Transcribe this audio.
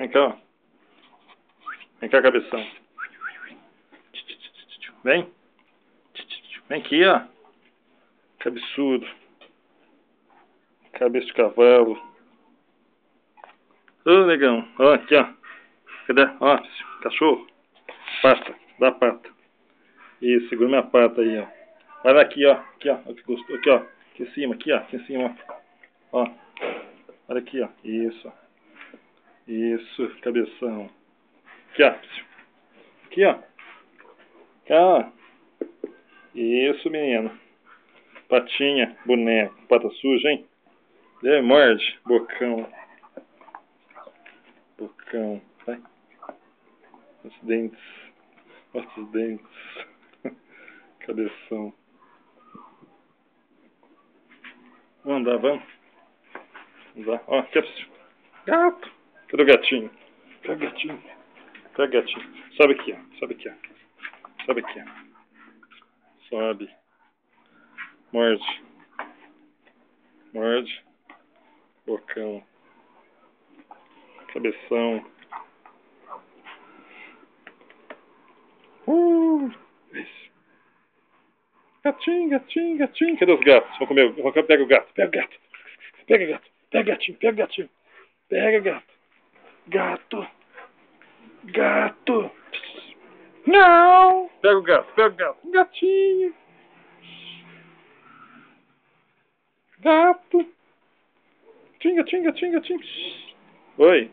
Vem cá, ó. Vem cá, cabeção. Vem. Vem aqui, ó. Cabeçudo. Cabeça de cavalo. Ô, negão. Ó, aqui, ó. Cadê? Ó, cachorro. Pata. Dá pata. Isso, segura minha pata aí, ó. Vai daqui, ó. Aqui, ó. Aqui, ó. Aqui em cima, aqui, ó. Aqui em cima, ó. Olha aqui, ó. Isso. Isso, cabeção. Aqui, ó. Aqui, ó. Aqui, ó. Isso, menino. Patinha, boneco. Pata suja, hein? Morde. Bocão. Bocão. Vai. Os dentes. Mostra os dentes. Cabeção. Vamos andar, vamos? Andar. Ó, aqui, ó. Gato. Cadê o gatinho? Pega o gatinho. Pega o gatinho. Sobe aqui, ó. Sobe aqui, ó. Sobe aqui, ó. Sobe. Morde. Morde. Bocão. Cabeção. Isso. Gatinho, gatinho, gatinho. Cadê os gatos? Vou comer. Pega o gato. Pega o gato. Pega o gato. Pega o gatinho. Pega o gatinho. Pega o gato. Gato. Gato. Não. Pega o gato. Pega o gato. Gatinho. Gato. Gatinho, gatinho, gatinho, gatinho. Oi.